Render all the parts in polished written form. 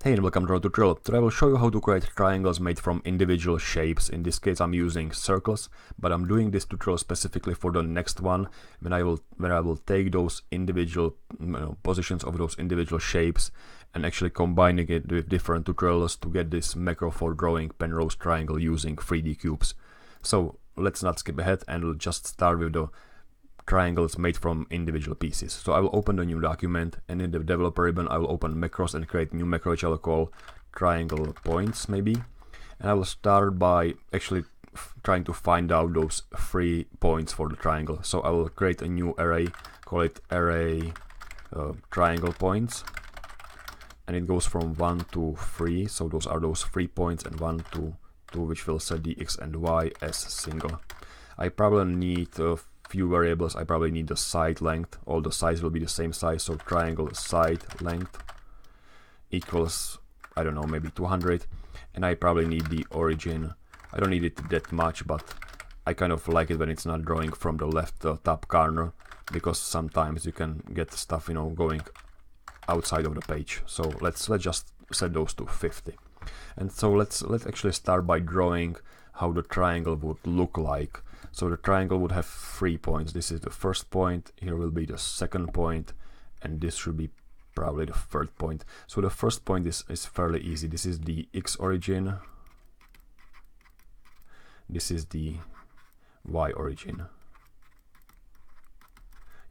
Hey and welcome to our tutorial. Today I will show you how to create triangles made from individual shapes. In this case I'm using circles, but I'm doing this tutorial specifically for the next one when I will take those individual positions of those individual shapes and actually combining it with different tutorials to get this macro for drawing Penrose triangle using 3D cubes. So let's not skip ahead and we'll just start with the triangles made from individual pieces. So I will open the new document, and in the developer ribbon I will open macros and create new macro which I will call triangle points maybe. And I will start by actually trying to find out those 3 points for the triangle. So I will create a new array, call it array triangle points, and it goes from 1 to 3. So those are those 3 points, and 1 to 2 which will set the x and y as single. I probably need few variables. I probably need the side length. All the sides will be the same size, so triangle side length equals, I don't know, maybe 200. And I probably need the origin. I don't need it that much, but I kind of like it when it's not drawing from the left top corner, because sometimes you can get stuff, going outside of the page. So let's just set those to 50. And so let's actually start by drawing how the triangle would look like. So the triangle would have 3 points. This is the first point, here will be the second point, and this should be probably the third point. So the first point is fairly easy. This is the x origin, this is the y origin.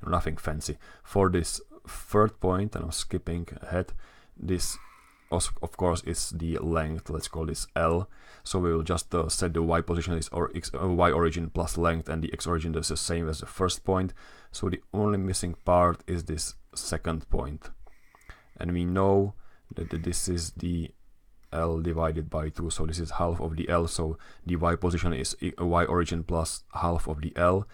Nothing fancy. For this third point, and I'm skipping ahead, this also, of course, is the length. Let's call this L. So we will just set the y position is y origin plus length, and the x origin is the same as the first point. So the only missing part is this second point, and we know that this is the L divided by 2. So this is half of the L. So the y position is y origin plus half of the L,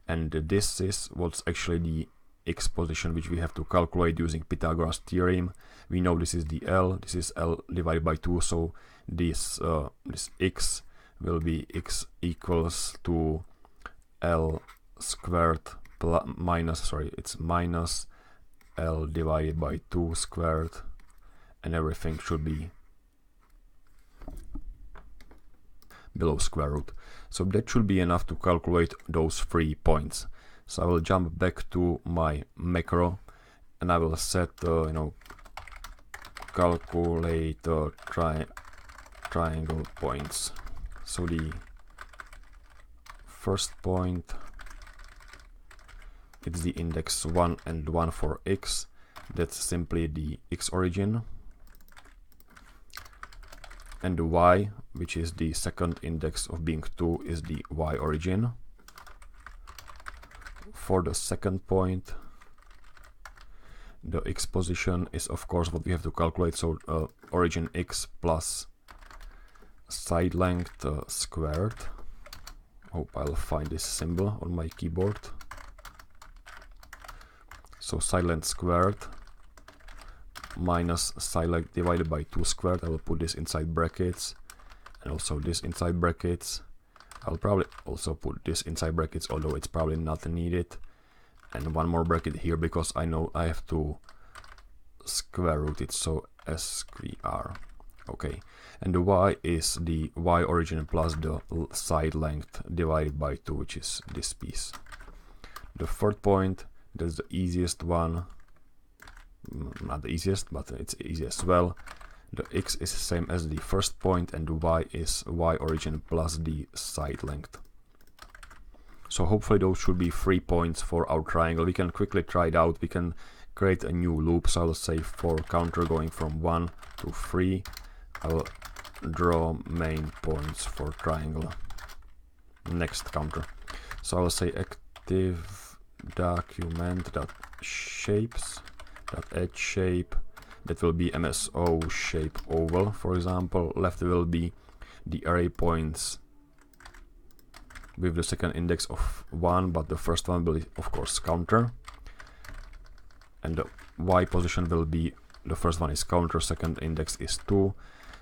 and this is what's actually the x position, which we have to calculate using Pythagoras theorem. We know this is the L, this is L divided by 2, so this x will be x equals to L squared minus L divided by 2 squared, and everything should be below square root. So that should be enough to calculate those 3 points. So I will jump back to my macro and I will set calculate triangle points. So the first point, it's the index 1 and 1 for x. That's simply the x origin. And the y, which is the second index of being 2, is the y origin. For the second point, the x position is of course what we have to calculate, so origin x plus side length squared. Hope I'll find this symbol on my keyboard. So side length squared minus side length divided by 2 squared. I will put this inside brackets, and also this inside brackets. I'll probably also put this inside brackets, although it's probably not needed, and one more bracket here because I know I have to square root it, so square. Okay, and the y is the y origin plus the side length divided by 2, which is this piece. The third point, that's the easiest one. Not the easiest, but it's easy as well. The x is the same as the first point, and the y is y origin plus the side length. So hopefully those should be 3 points for our triangle. We can quickly try it out. We can create a new loop. So I will say for counter going from 1 to 3, I will draw main points for triangle. Next counter. So I will say active document.shapes.add shape. That will be MSO shape oval, for example. Left will be the array points with the second index of 1, but the first one will be of course counter. And the y position will be, the first one is counter, second index is 2.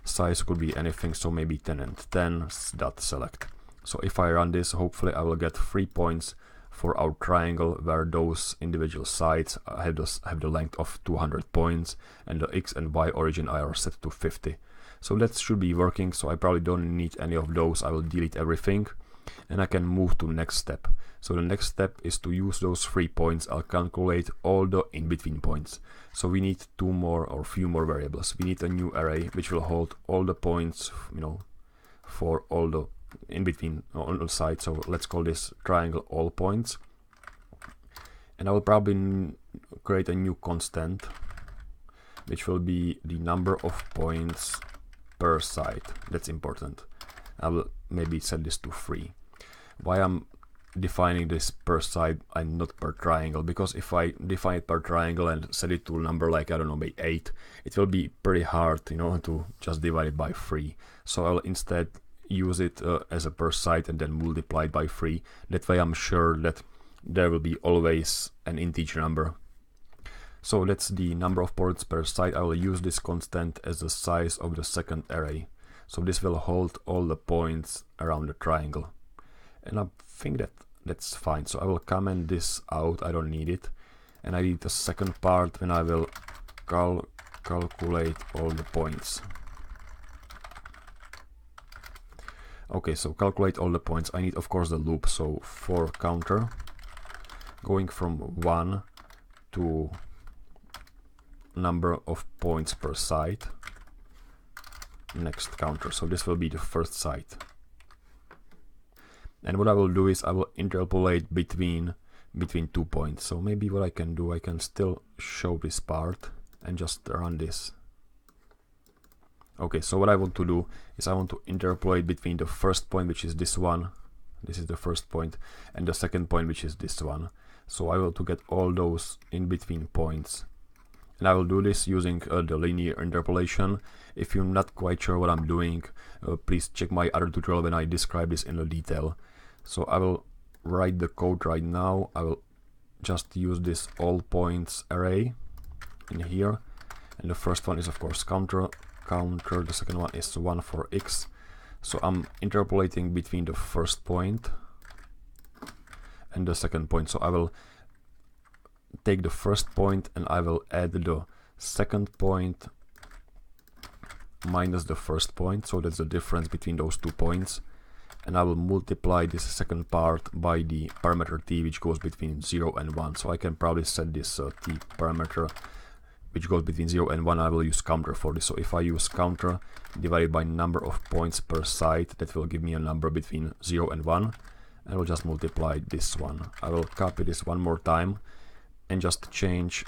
Size could be anything, so maybe 10 and 10 dot select. So if I run this, hopefully I will get 3 points for our triangle where those individual sides have the length of 200 points and the x and y origin are set to 50. So that should be working, so I probably don't need any of those. I will delete everything and I can move to next step. So the next step is to use those 3 points. I'll calculate all the in-between points. So we need two more or few more variables. We need a new array which will hold all the points, you know, for all the in between on the side. So let's call this triangle all points, and I will probably create a new constant which will be the number of points per side. That's important. I will maybe set this to 3. Why I'm defining this per side and not per triangle? Because if I define it per triangle and set it to a number like, I don't know, by 8, it will be pretty hard, you know, to just divide it by 3. So I'll instead use it as a per side and then multiply it by 3. That way I'm sure that there will be always an integer number. So that's the number of points per side. I will use this constant as the size of the second array. So this will hold all the points around the triangle. And I think that that's fine. So I will comment this out. I don't need it. And I need the second part when I will calculate all the points. Okay, so calculate all the points. I need, of course, the loop. So for counter, going from 1 to number of points per side, next counter. So this will be the first side. And what I will do is I will interpolate between 2 points. So maybe what I can do, I can still show this part and just run this. Okay, so what I want to do is I want to interpolate between the first point, which is this one. This is the first point, and the second point, which is this one. So I want to get all those in between points. And I will do this using the linear interpolation. If you're not quite sure what I'm doing, please check my other tutorial when I describe this in detail. So I will write the code right now. I will just use this all points array in here. And the first one is, of course, counter. The second one is 1 for x. So I'm interpolating between the first point and the second point. So I will take the first point and I will add the second point minus the first point. So that's the difference between those 2 points. And I will multiply this second part by the parameter t, which goes between 0 and 1. So I can probably set this t parameter which goes between 0 and 1. I will use counter for this. So if I use counter divided by number of points per side, that will give me a number between 0 and 1. And I will just multiply this one. I will copy this one more time and just change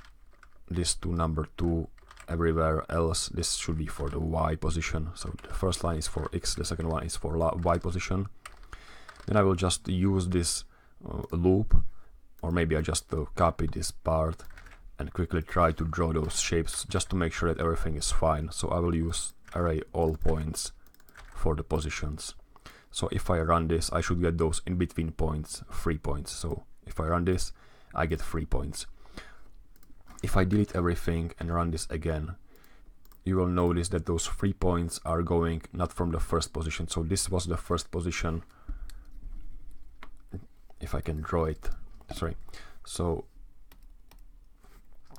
this to number 2 everywhere else. This should be for the y position. So the first line is for x, the second one is for y position. Then I will just use this loop, or maybe I just copy this part and quickly try to draw those shapes just to make sure that everything is fine. So I will use array all points for the positions. So if I run this, I should get those in between points, 3 points. So if I run this, I get 3 points. If I delete everything and run this again, you will notice that those 3 points are going not from the first position. So this was the first position. If I can draw it, sorry. So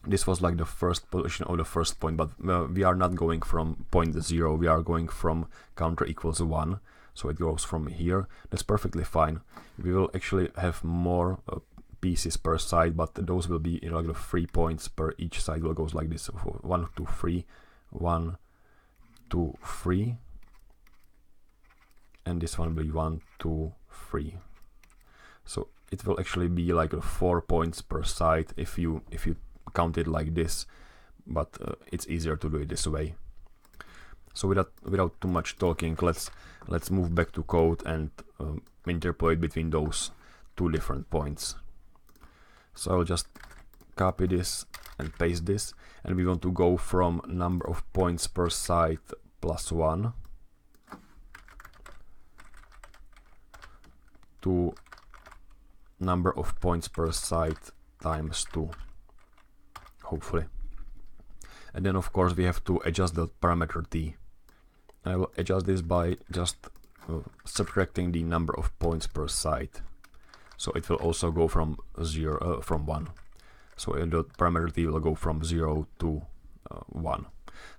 this was like the first position of the first point, but we are not going from point 0, we are going from counter equals 1. So it goes from here. That's perfectly fine. We will actually have more pieces per side, but those will be, you know, like the 3 points per each side will goes like this: 1, 2, 3, 1, 2, 3, and this one will be 1, 2, 3. So it will actually be like 4 points per side if you count it like this, but it's easier to do it this way. So without too much talking, let's move back to code and interpolate between those 2 different points. So I'll just copy this and paste this, and we want to go from number of points per side plus 1 to number of points per side times 2, hopefully. And then of course we have to adjust the parameter t. I will adjust this by just subtracting the number of points per side. so it will also go from 1. So the parameter will go from 0 to 1.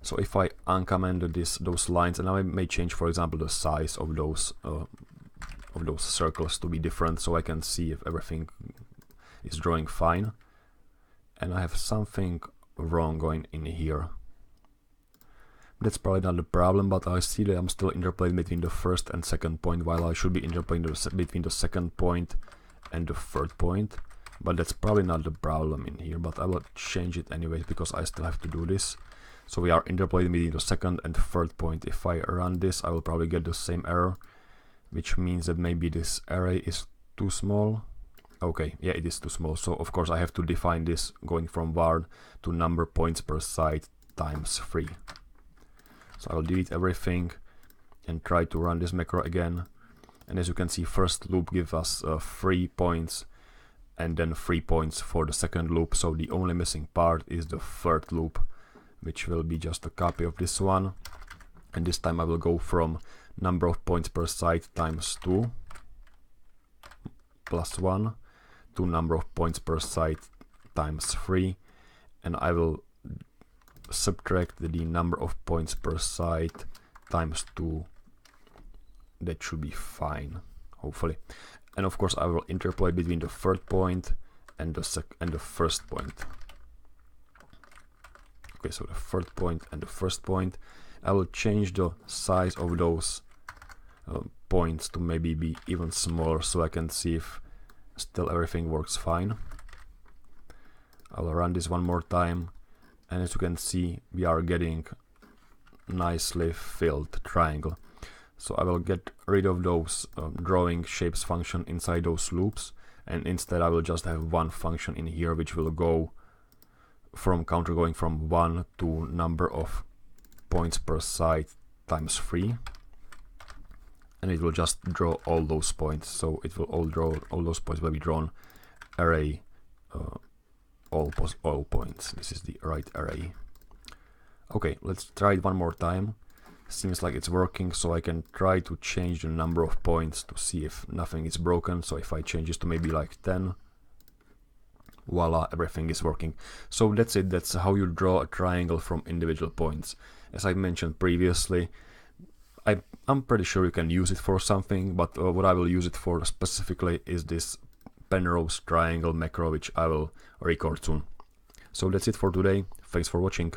So if I uncomment those lines, and I may change, for example, the size of those circles to be different, so I can see if everything is drawing fine. And I have something wrong going in here. That's probably not the problem, but I see that I'm still interpolating between the first and second point, while I should be interpolating between the second point and the third point. But that's probably not the problem in here, but I will change it anyways because I still have to do this. So we are interpolating between the second and third point. If I run this, I will probably get the same error, which means that maybe this array is too small. Okay, yeah, it is too small. So of course I have to define this going from var to number points per side times 3. So I will delete everything and try to run this macro again. And as you can see, first loop gives us 3 points and then 3 points for the second loop. So the only missing part is the third loop, which will be just a copy of this one. And this time I will go from number of points per side times 2 plus 1 to number of points per side times 3. And I will subtract the number of points per side times 2. That should be fine, hopefully. And of course I will interpolate between the third point and the first point. Okay, so the third point and the first point. I will change the size of those points to maybe be even smaller, so I can see if still everything works fine. I will run this one more time. And as you can see, we are getting nicely filled triangle. So I will get rid of those drawing shapes function inside those loops, and instead I will just have one function in here which will go from counter going from 1 to number of points per side times 3, and it will just draw all those points. So it will all those points will be drawn array all points. This is the right array. Okay, let's try it one more time. Seems like it's working, so I can try to change the number of points to see if nothing is broken. So if I change this to maybe like 10, voila, everything is working. So that's it. That's how you draw a triangle from individual points. As I mentioned previously, I'm pretty sure you can use it for something, but what I will use it for specifically is this Penrose triangle macro, which I will record soon. So that's it for today. Thanks for watching.